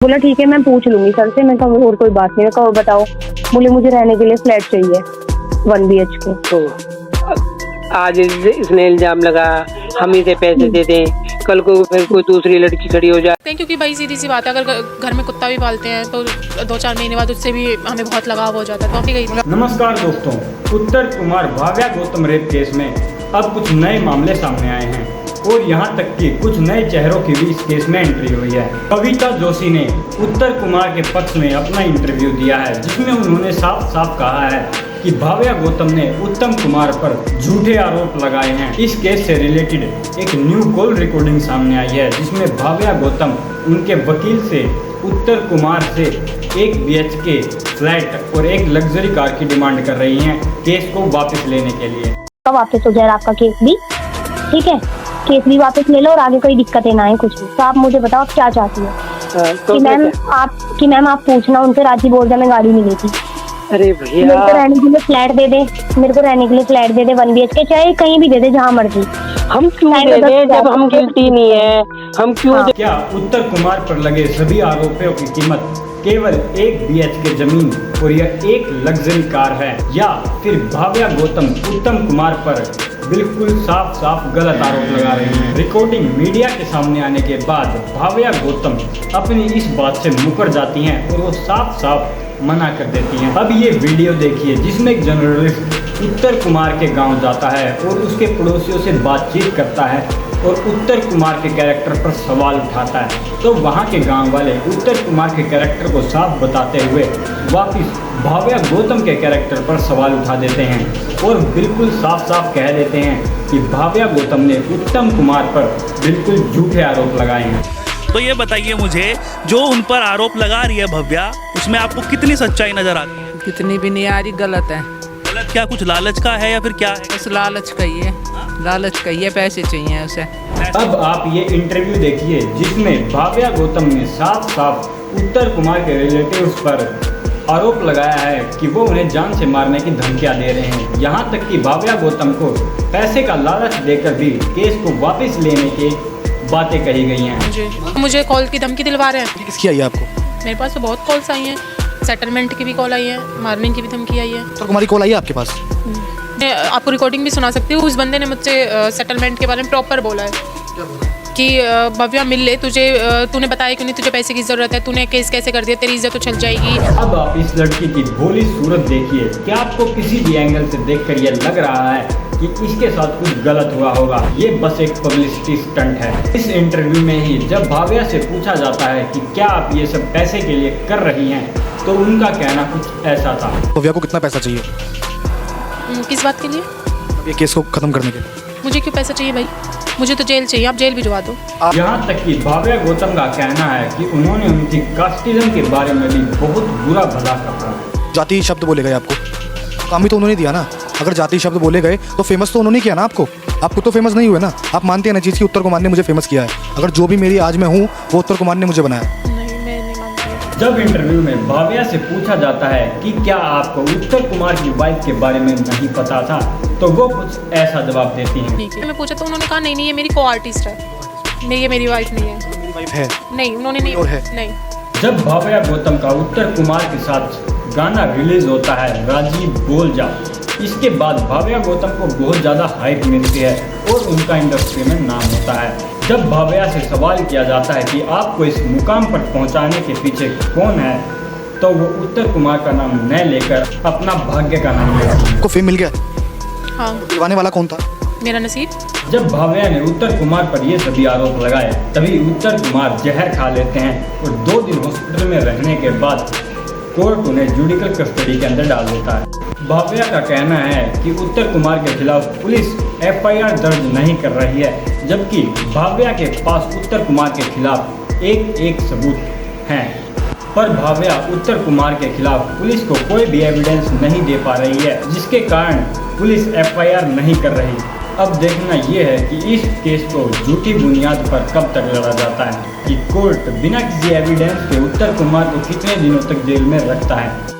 बोला ठीक है मैं पूछ लूंगी सर से। मैं कहा और कोई बात नहीं। मैं कहा बताओ। बोले मुझे रहने के लिए फ्लैट चाहिए 1 BHK। तो आज इसने इल्जाम लगा हम इसे पैसे दे दें, कल को फिर कोई दूसरी लड़की खड़ी हो जाए। क्योंकि भाई सीधी सी बात है, अगर घर में कुत्ता भी पालते हैं तो 2-4 महीने बाद उससे भी हमें बहुत लगाव हो जाता है। तो गई। नमस्कार दोस्तों, उत्तर कुमार भाव्या गौतम रेप केस में अब कुछ नए मामले सामने आए हैं और यहाँ तक कि कुछ नए चेहरों की भी इस केस में एंट्री हुई है। कविता जोशी ने उत्तर कुमार के पक्ष में अपना इंटरव्यू दिया है, जिसमें उन्होंने साफ साफ कहा है कि भाव्या गौतम ने उत्तम कुमार पर झूठे आरोप लगाए हैं। इस केस से रिलेटेड एक न्यू कॉल रिकॉर्डिंग सामने आई है, जिसमें भाव्या गौतम उनके वकील से उत्तर कुमार से 1 BHK फ्लैट और एक लग्जरी कार की डिमांड कर रही हैं केस को वापस लेने के लिए। तो वापस हो जाए आपका केस भी, ठीक है, केस भी वापस ले लो और आगे कोई दिक्कतें ना आए कुछ भी। तो आप मुझे बताओ आप क्या चाहती है? कि मैम आप पूछना उनसे, राजी बोल मैं गाड़ी नहीं लेती। अरे भैया मेरे को रहने के लिए फ्लैट दे दे, मेरे को रहने के लिए फ्लैट दे दे 1 BHK, चाहे कहीं भी दे दे जहाँ मर्जी। हम क्यों दे दें जब हम गिल्टी नहीं है? हम क्यों हाँ। क्या उत्तर कुमार पर लगे सभी आरोपों की कीमत केवल 1 BHK जमीन और यह एक लग्जरी कार है, या फिर भाव्या गौतम उत्तम कुमार पर बिल्कुल साफ साफ गलत आरोप लगा रही हैं? रिकॉर्डिंग मीडिया के सामने आने के बाद भाव्या गौतम अपनी इस बात से मुकर जाती हैं और वो साफ साफ मना कर देती हैं। अब ये वीडियो देखिए, जिसमें एक जर्नलिस्ट उत्तर कुमार के गांव जाता है और उसके पड़ोसियों से बातचीत करता है और उत्तर कुमार के कैरेक्टर पर सवाल उठाता है। तो वहाँ के गांव वाले उत्तर कुमार के कैरेक्टर को साफ बताते हुए वापस भाव्या गौतम के कैरेक्टर पर सवाल उठा देते हैं और बिल्कुल साफ साफ कह देते हैं कि भाव्या गौतम ने उत्तम कुमार पर बिल्कुल झूठे आरोप लगाए हैं। तो ये बताइए मुझे, जो उन पर आरोप लगा रही है भव्या, उसमें आपको कितनी सच्चाई नजर आती है? कितनी भी नहीं आ रही, गलत है। गलत क्या, कुछ लालच का है या फिर क्या है? बस लालच का ही है, लालच का ही है, पैसे चाहिए उसे। अब आप ये इंटरव्यू देखिए, जिसमें भाव्या गौतम ने साफ साफ उत्तर कुमार के रिलेटिव्स पर आरोप लगाया है कि वो उन्हें जान से मारने की धमकियां दे रहे हैं। यहाँ तक कि भाव्या गौतम को पैसे का लालच देकर भी केस को वापस लेने की बातें कही गई हैं। मुझे कॉल की धमकी दिलवा रहे हैं। किसकी आई है आपको? मेरे पास तो बहुत कॉल्स आई हैं, सेटलमेंट की भी कॉल आई है, मारने की भी धमकी आई है। तो तुम्हारी कॉल आई है आपके पास? मैं आपको रिकॉर्डिंग भी सुना सकती हूँ। उस बंदे ने मुझसे सेटलमेंट के बारे में प्रॉपर बोला है कि भव्या मिल ले, तूने बताया क्यों नहीं, तुझे पैसे की ज़रूरत है, तूने केस कैसे कर दिया, तेरी इज्जत तो चल जाएगी। अब आप इस लड़की की भोली सूरत देखिए। क्या आपको किसी भी एंगल से देखकर यह लग रहा है कि इसके साथ कुछ गलत हुआ होगा? ये बस एक पब्लिसिटी स्टंट है। इस इंटरव्यू में ही जब भाव्या से पूछा जाता है कि क्या आप ये सब पैसे के लिए कर रही हैं, तो उनका कहना कुछ ऐसा था। भव्या को कितना पैसा चाहिए किस बात के लिए? अब ये केस को खत्म करने के लिए? मुझे क्यों पैसा चाहिए भाई? मुझे तो जेल चाहिए, आप जेल भिजवा दो। यहाँ तक कि भाव्या गौतम का कहना है कि उन्होंने उनकी कास्टिज्म के बारे में भी बहुत बुरा भला कहा। जाति शब्द बोले गए आपको, काम भी तो उन्होंने दिया ना। अगर जाति शब्द बोले गए तो फेमस तो उन्होंने किया ना आपको, आपको तो फेमस नहीं हुए ना। आप मानते हैं ना चीज़ की उत्तर कुमार ने मुझे फेमस किया है? अगर जो भी मेरी आज मैं हूँ वो उत्तर कुमार ने मुझे बनाया। नहीं, मैं नहीं मानती। जब इंटरव्यू में भाव्या से पूछा जाता है कि क्या आपको उत्तर कुमार की वाइफ के बारे में नहीं पता था, तो वो कुछ ऐसा जवाब देती हैं। ठीक है, मैं पूछा तो उन्होंने कहा नहीं ये मेरी को आर्टिस्ट है, नहीं ये मेरी वाइफ नहीं है। मेरी वाइफ है? नहीं, उन्होंने नहीं। और है? नहीं। जब भाव्या गौतम का उत्तर कुमार के साथ गाना रिलीज होता है राजीव बोल जा, इसके बाद भाव्या गौतम को बहुत ज़्यादा हाइप मिलती है और उनका इंडस्ट्री में नाम होता है। जब भाव्या से सवाल किया जाता है कि आपको इस मुकाम पर पहुंचाने के पीछे कौन है, तो वो उत्तर कुमार का नाम न लेकर अपना भाग्य का नाम लेती है। आपको फेम मिल गया? हाँ। दिलवाने वाला कौन था? मेरा नसीब। जब भाव्या ने उत्तर कुमार पर ये सभी आरोप लगाए, तभी उत्तर कुमार जहर खा लेते हैं और 2 दिन हॉस्पिटल में रहने के बाद कोर्ट उन्हें जुडिकल कस्टडी के अंदर डाल देता है। भाव्या का कहना है कि उत्तर कुमार के खिलाफ पुलिस FIR दर्ज नहीं कर रही है, जबकि भाव्या के पास उत्तर कुमार के खिलाफ एक सबूत हैं। पर भाव्या उत्तर कुमार के खिलाफ पुलिस को कोई भी एविडेंस नहीं दे पा रही है, जिसके कारण पुलिस FIR नहीं कर रही। अब देखना यह है कि इस केस को झूठी बुनियाद पर कब तक लड़ा जाता है कि कोर्ट बिना किसी एविडेंस के उत्तर कुमार को कितने दिनों तक जेल में रखता है।